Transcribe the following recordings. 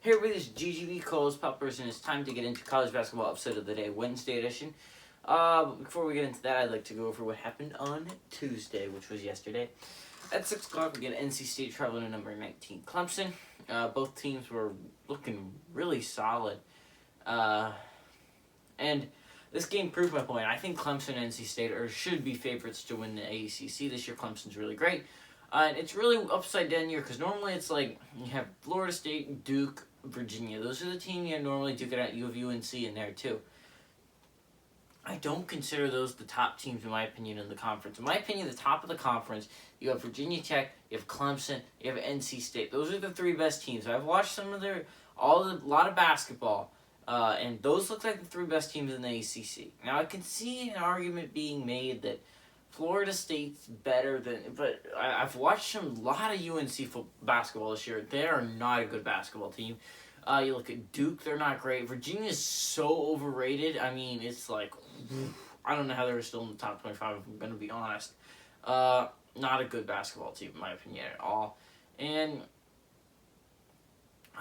Here with his GGB Cole's Poppers, and it's time to get into college basketball upset of the day, Wednesday edition. Before we get into that, I'd like to go over what happened on Tuesday, which was yesterday. At 6 o'clock, we get NC State traveling to number 19, Clemson. Both teams were looking really solid. And this game proved my point. I think Clemson and NC State should be favorites to win the ACC this year. Clemson's really great. And it's really upside down year because normally it's like you have Florida State, Duke, Virginia. Those are the teams you normally Duke at. You have UNC in there too. I don't consider those the top teams in my opinion in the conference. In my opinion, the top of the conference, you have Virginia Tech, you have Clemson, you have NC State. Those are the three best teams. I've watched some of a lot of basketball, and those look like the three best teams in the ACC. Now I can see an argument being made that Florida State's better than, but I've watched a lot of UNC basketball this year. They are not a good basketball team. You look at Duke, they're not great. Virginia's so overrated. I mean, it's like, I don't know how they're still in the top 25, if I'm going to be honest. Not a good basketball team, in my opinion, at all. And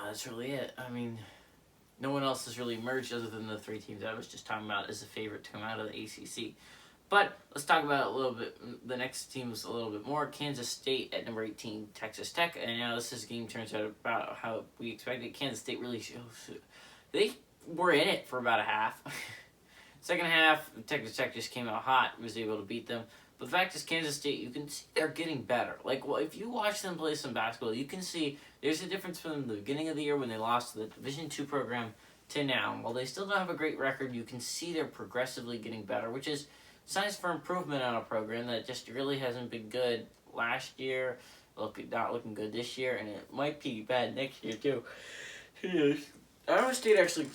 that's really it. I mean, no one else has really emerged other than the three teams I was just talking about as a favorite to come out of the ACC. But let's talk about it a little bit. The next team's a little bit more. Kansas State at number 18, Texas Tech. And now this game turns out about how we expected. Kansas State really they were in it for about a half. Second half, Texas Tech just came out hot, was able to beat them. But the fact is, Kansas State, you can see they're getting better. Like, well, if you watch them play some basketball, you can see there's a difference from the beginning of the year when they lost to the Division II program to now. While they still don't have a great record, you can see they're progressively getting better, which is signs for improvement on a program that just really hasn't been good last year, not looking good this year, and it might be bad next year too. Iowa State actually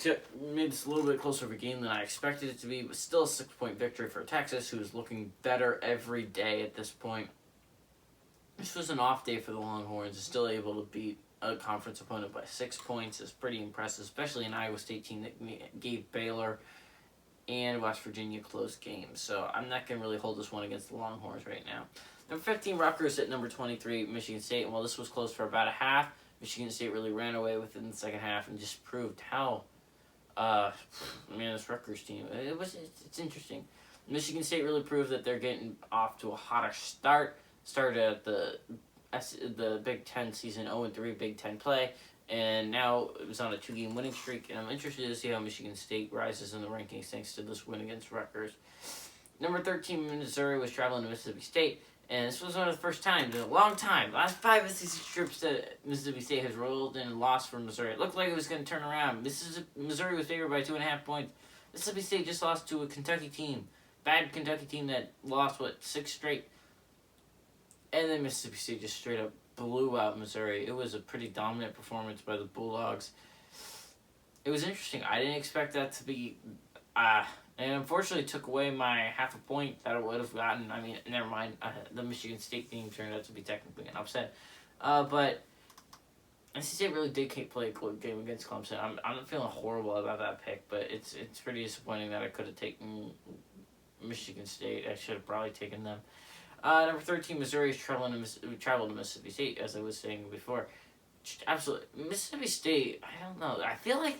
made this a little bit closer of a game than I expected it to be, but still a 6-point victory for Texas, who's looking better every day at this point. This was an off day for the Longhorns, still able to beat a conference opponent by 6 points is pretty impressive, especially an Iowa State team that gave Baylor and West Virginia close games. So I'm not going to really hold this one against the Longhorns right now. Number 15, Rutgers at number 23, Michigan State. And while this was close for about a half, Michigan State really ran away within the second half and just proved how, this Rutgers team, it's interesting. Michigan State really proved that they're getting off to a hotter start. Started at the Big Ten season 0-3 Big Ten play. And now it was on a 2-game winning streak, and I'm interested to see how Michigan State rises in the rankings thanks to this win against Rutgers. Number 13, Missouri was traveling to Mississippi State, and this was one of the first times in a long time. Last 5 SEC trips that Mississippi State has rolled in and lost from Missouri. It looked like it was going to turn around. Missouri was favored by 2.5 points. Mississippi State just lost to a Kentucky team. Bad Kentucky team that lost, 6 straight? And then Mississippi State just straight up blew out Missouri. It was a pretty dominant performance by the Bulldogs. It was interesting. I didn't expect that to be... and unfortunately took away my half a point that I would have gotten. I mean, never mind. The Michigan State team turned out to be technically an upset. But NC State really did play a close game against Clemson. I'm feeling horrible about that pick, but it's pretty disappointing that I could have taken Michigan State. I should have probably taken them. Number 13, Missouri is traveled to Mississippi State, as I was saying before. Absolutely. Mississippi State, I don't know. I feel like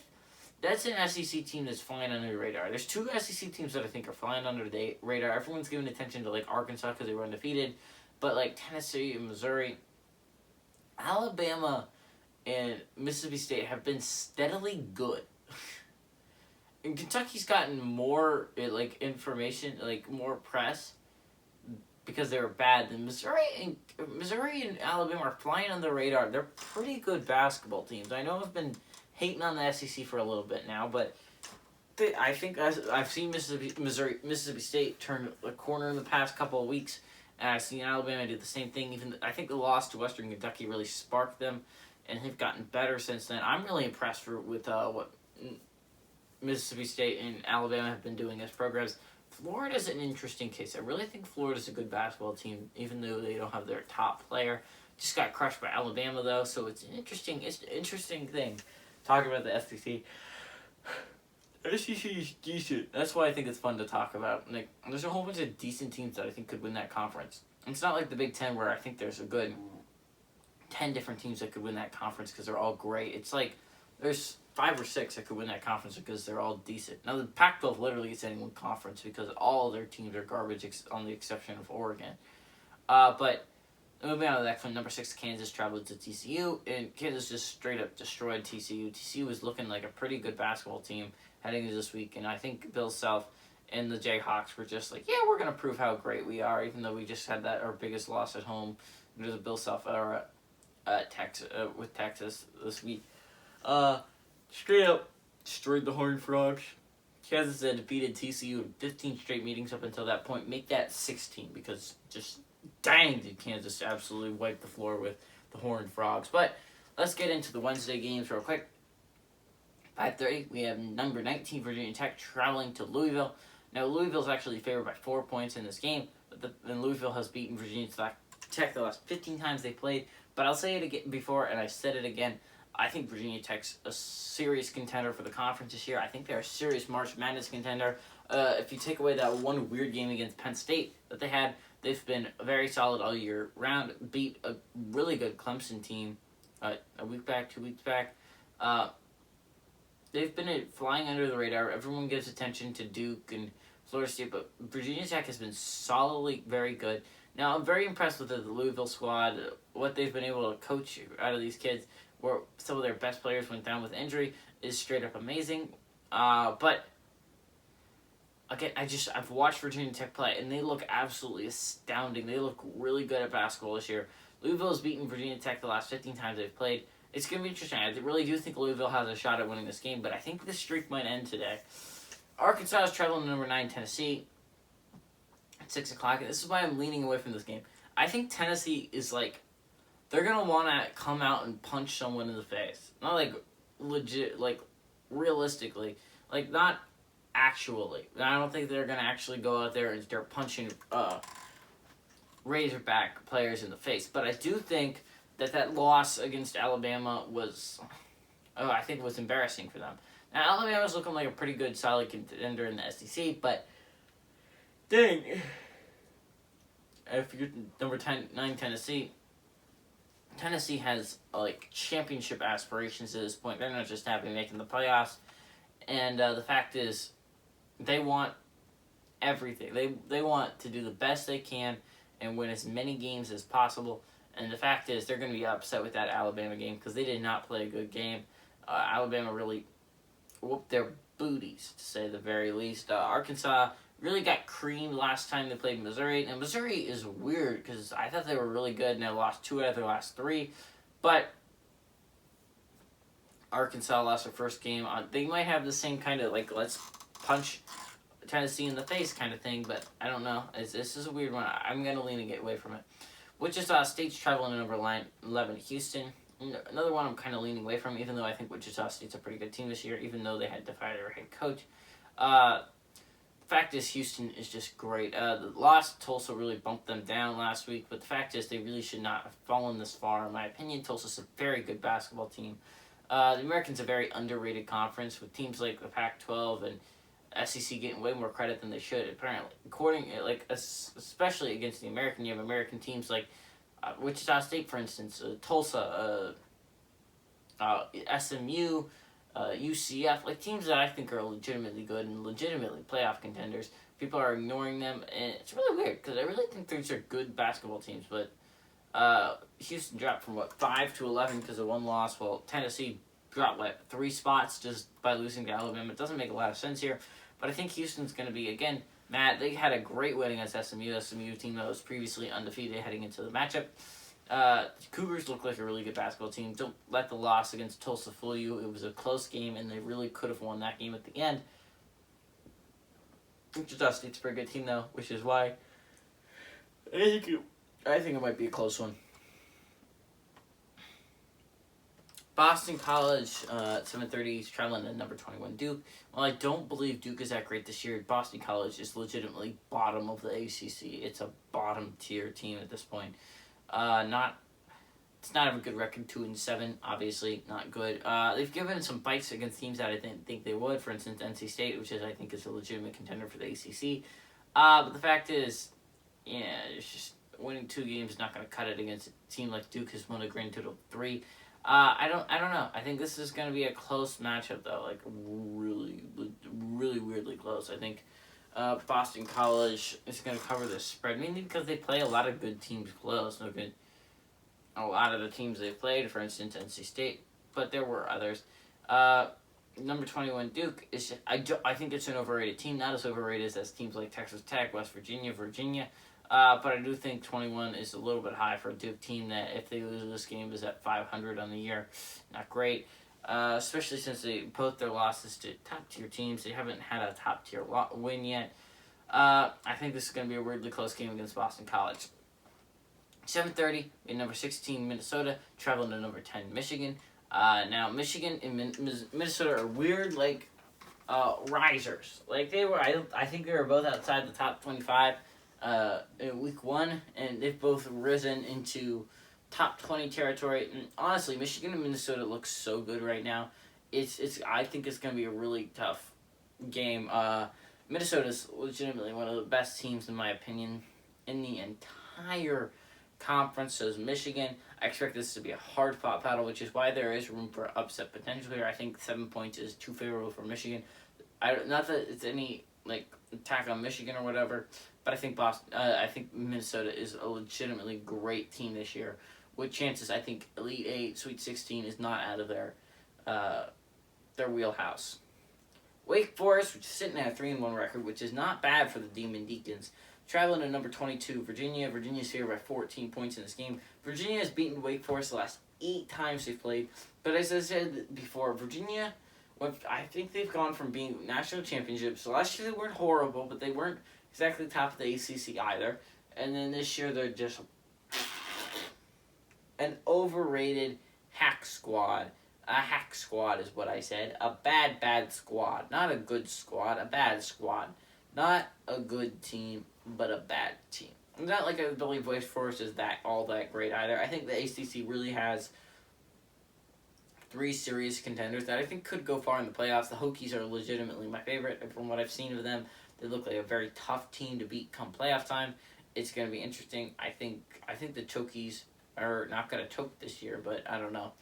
that's an SEC team that's flying under the radar. There's 2 SEC teams that I think are flying under the radar. Everyone's giving attention to, Arkansas because they were undefeated. But, Tennessee and Missouri, Alabama and Mississippi State have been steadily good. And Kentucky's gotten more, information, more press, because they were bad. Then Missouri and Alabama are flying on the radar. They're pretty good basketball teams. I know I've been hating on the SEC for a little bit now, but I think I've seen Mississippi State turn a corner in the past couple of weeks, and I've seen Alabama do the same thing. I think the loss to Western Kentucky really sparked them, and they've gotten better since then. I'm really impressed with what Mississippi State and Alabama have been doing as programs. Florida's an interesting case. I really think Florida's a good basketball team, even though they don't have their top player. Just got crushed by Alabama, though, so it's an interesting thing. Talking about the SEC. SEC is decent. That's why I think it's fun to talk about. There's a whole bunch of decent teams that I think could win that conference. It's not like the Big Ten where I think there's a good 10 different teams that could win that conference because they're all great. It's like there's 5 or 6 that could win that conference because they're all decent. Now the Pac-12 literally gets any one conference because all their teams are garbage, on the exception of Oregon. But moving on to the next one, number 6, Kansas traveled to TCU, and Kansas just straight up destroyed TCU. TCU was looking like a pretty good basketball team heading into this week, and I think Bill Self and the Jayhawks were just like, yeah, we're going to prove how great we are, even though we just had our biggest loss at home under the Bill Self era with Texas this week. Straight up destroyed the Horned Frogs. Kansas had defeated TCU in 15 straight meetings up until that point. Make that 16 because just dang did Kansas absolutely wipe the floor with the Horned Frogs. But let's get into the Wednesday games real quick. 5:30, we have number 19 Virginia Tech traveling to Louisville. Now Louisville's actually favored by 4 points in this game, but then Louisville has beaten Virginia Tech the last 15 times they played. But I'll say it again before, and I said it again. I think Virginia Tech's a serious contender for the conference this year. I think they're a serious March Madness contender. If you take away that one weird game against Penn State that they had, they've been very solid all year round. Beat a really good Clemson team a week back, 2 weeks back. They've been flying under the radar. Everyone gives attention to Duke and Florida State, but Virginia Tech has been solidly very good. Now, I'm very impressed with the Louisville squad, what they've been able to coach out of these kids, where some of their best players went down with injury, is straight up amazing. But again, I've watched Virginia Tech play, and they look absolutely astounding. They look really good at basketball this year. Louisville has beaten Virginia Tech the last 15 times they've played. It's going to be interesting. I really do think Louisville has a shot at winning this game, but I think this streak might end today. Arkansas is traveling to number 9 Tennessee at 6 o'clock, and this is why I'm leaning away from this game. I think Tennessee is like, they're going to want to come out and punch someone in the face. Not like legit, like realistically. Like not actually. I don't think they're going to actually go out there and start punching Razorback players in the face. But I do think that loss against Alabama was, I think it was embarrassing for them. Now, Alabama's looking like a pretty good, solid contender in the SEC, but dang. If you're number 9 Tennessee, Tennessee has like championship aspirations at this point. They're not just happy making the playoffs. And the fact is, they want everything. They want to do the best they can and win as many games as possible. And the fact is, they're going to be upset with that Alabama game because they did not play a good game. Alabama really whooped their booties, to say the very least. Arkansas really got creamed last time they played Missouri. And Missouri is weird because I thought they were really good and they lost 2 out of their last 3. But Arkansas lost their first game. They might have the same kind of, like, let's punch Tennessee in the face kind of thing, but I don't know. This is a weird one. I'm going to lean and get away from it. Wichita State's traveling to number 11 Houston. Another one I'm kind of leaning away from, even though I think Wichita State's a pretty good team this year, even though they had to fire their head coach. The fact is, Houston is just great. The loss to Tulsa really bumped them down last week, but the fact is they really should not have fallen this far, in my opinion. Tulsa's a very good basketball team. The American's a very underrated conference, with teams like the Pac-12 and SEC getting way more credit than they should, apparently. Especially against the American, you have American teams like Wichita State, for instance, Tulsa, SMU, UCF, like teams that I think are legitimately good and legitimately playoff contenders. People are ignoring them, and it's really weird because I really think these are good basketball teams. But Houston dropped from 5 to 11 because of one loss, while Tennessee dropped 3 spots just by losing to Alabama. It doesn't make a lot of sense here, but I think Houston's going to be, again, Matt, they had a great win against SMU team that was previously undefeated heading into the matchup. Cougars look like a really good basketball team. Don't let the loss against Tulsa fool you. It was a close game, and they really could have won that game at the end. Wichita State's a pretty good team, though, which is why I think it might be a close one. Boston College, 7:30, is traveling to number 21 Duke. While I don't believe Duke is that great this year, Boston College is legitimately bottom of the ACC. It's a bottom-tier team at this point. It's not a good record, 2-7, obviously, not good. They've given some fights against teams that I didn't think they would. For instance, NC State, which I think is a legitimate contender for the ACC. But the fact is, it's just winning 2 games is not going to cut it against a team like Duke has won a grand total of 3. I don't know. I think this is going to be a close matchup though, like really weirdly close. I think Boston College is going to cover this spread mainly because they play a lot of good teams close. No good. A lot of the teams they played, for instance, NC State, but there were others. Number 21 Duke is I think it's an overrated team, not as overrated as teams like Texas Tech, West Virginia, but I do think 21 is a little bit high for a Duke team that if they lose this game is at 500 on the year. Not great, especially since both their losses to top tier teams. They haven't had a top tier win yet. I think this is going to be a weirdly close game against Boston College. 7:30, we have number 16 Minnesota traveling to number 10 Michigan. Now Michigan and Minnesota are weird risers. Like they were, I think they were both outside the top 25 in week 1, and they've both risen into top 20 territory. And honestly, Michigan and Minnesota look so good right now. I think it's going to be a really tough game. Minnesota's legitimately one of the best teams in my opinion in the entire conference. So is Michigan. I expect this to be a hard-fought battle, which is why there is room for upset potential here. I think 7 points is too favorable for Michigan. Not that it's any attack on Michigan or whatever, but I think I think Minnesota is a legitimately great team this year, with chances. I think Elite 8, Sweet 16 is not out of their wheelhouse. Wake Forest, which is sitting at a 3-1 record, which is not bad for the Demon Deacons. Traveling to number 22, Virginia. Virginia's here by 14 points in this game. Virginia has beaten Wake Forest the last 8 times they've played. But as I said before, Virginia, I think they've gone from being national championships. So last year they weren't horrible, but they weren't exactly top of the ACC either. And then this year they're just an overrated hack squad. A hack squad is what I said. A bad squad. Not a good squad, a bad squad. Not a good team, but a bad team. Not like I believe Wake Forest is all that great either. I think the ACC really has 3 serious contenders that I think could go far in the playoffs. The Hokies are legitimately my favorite. From what I've seen of them, they look like a very tough team to beat come playoff time. It's going to be interesting. I think the Chokies are not going to choke this year, but I don't know.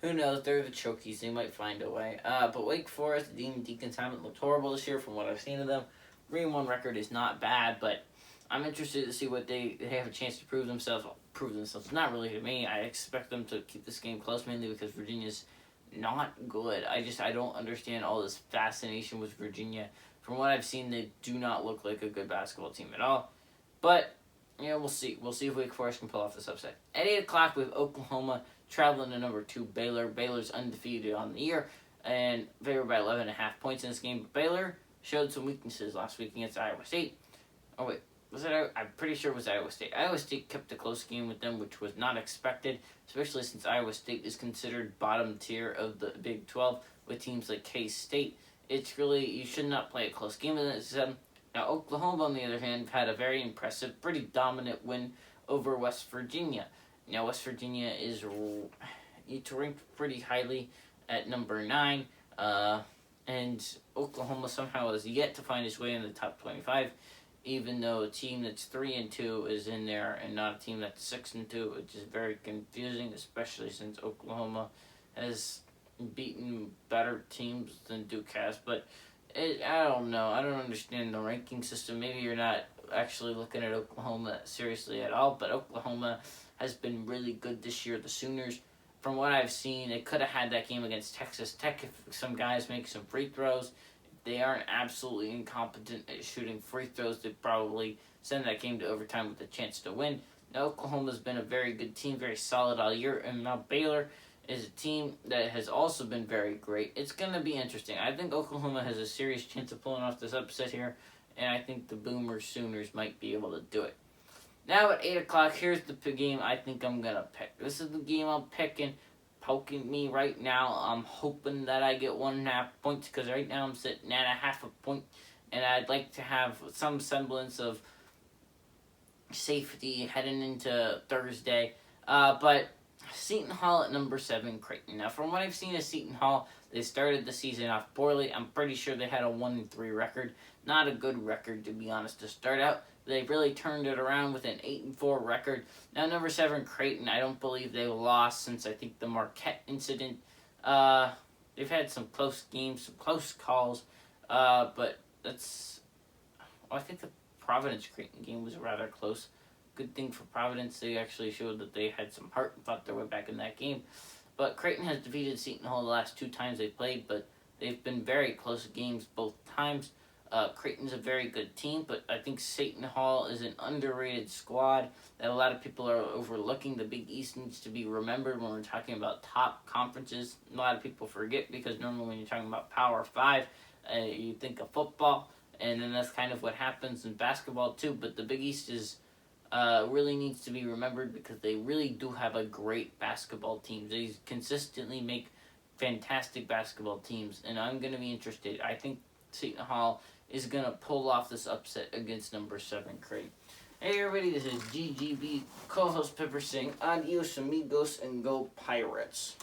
Who knows? They're the Chokies. They might find a way. But Wake Forest, the Demon Deacons haven't looked horrible this year from what I've seen of them. 3-1 record is not bad, but I'm interested to see what they have a chance to prove themselves. Not really to me. I expect them to keep this game close, mainly because Virginia's not good. I don't understand all this fascination with Virginia. From what I've seen, they do not look like a good basketball team at all. But, we'll see. We'll see if Wake Forest can pull off this upset. At 8 o'clock, we have Oklahoma traveling to number 2 Baylor. Baylor's undefeated on the year and favored by 11.5 points in this game. But Baylor showed some weaknesses last week against Iowa State. Oh, wait. I'm pretty sure it was Iowa State. Iowa State kept a close game with them, which was not expected, especially since Iowa State is considered bottom tier of the Big 12 with teams like K-State. It's really, you should not play a close game against them. Now, Oklahoma, on the other hand, had a very impressive, pretty dominant win over West Virginia. Now, West Virginia is ranked pretty highly at number 9, and Oklahoma somehow has yet to find its way in the top 25. Even though a team that's 3-2 is in there and not a team that's 6-2, which is very confusing, especially since Oklahoma has beaten better teams than Duke has. But I don't know. I don't understand the ranking system. Maybe you're not actually looking at Oklahoma seriously at all, but Oklahoma has been really good this year. The Sooners, from what I've seen, they could have had that game against Texas Tech if some guys make some free throws. They aren't absolutely incompetent at shooting free throws. They'd probably send that game to overtime with a chance to win. Now, Oklahoma's been a very good team, very solid all year, and now Baylor is a team that has also been very great. It's going to be interesting. I think Oklahoma has a serious chance of pulling off this upset here, and I think the Boomer Sooners might be able to do it. Now at 8 o'clock, here's the game I think I'm going to pick. This is the game I'm picking. Poking me right now. I'm hoping that I get 1.5 points because right now I'm sitting at a 0.5 point, and I'd like to have some semblance of safety heading into Thursday. But Seton Hall at number 7, Creighton. Now, from what I've seen of Seton Hall, they started the season off poorly. I'm pretty sure they had a 1-3 record. Not a good record, to be honest, to start out. They really turned it around with an 8-4 record. Now, number 7, Creighton, I don't believe they lost since I think the Marquette incident. They've had some close games, some close calls, but that's... Well, I think the Providence-Creighton game was rather close. Good thing for Providence, they actually showed that they had some heart and fought their way back in that game. But Creighton has defeated Seton Hall the last 2 times they played, but they've been very close games both times. Creighton's a very good team, but I think Seton Hall is an underrated squad that a lot of people are overlooking. The Big East needs to be remembered when we're talking about top conferences. A lot of people forget because normally when you're talking about Power 5, you think of football, and then that's kind of what happens in basketball too. But the Big East is really needs to be remembered because they really do have a great basketball team. They consistently make fantastic basketball teams, and I'm going to be interested. I think Seton Hall is going to pull off this upset against number 7 Creighton. Hey everybody, this is GGB co-host Pepper saying adios amigos and go Pirates.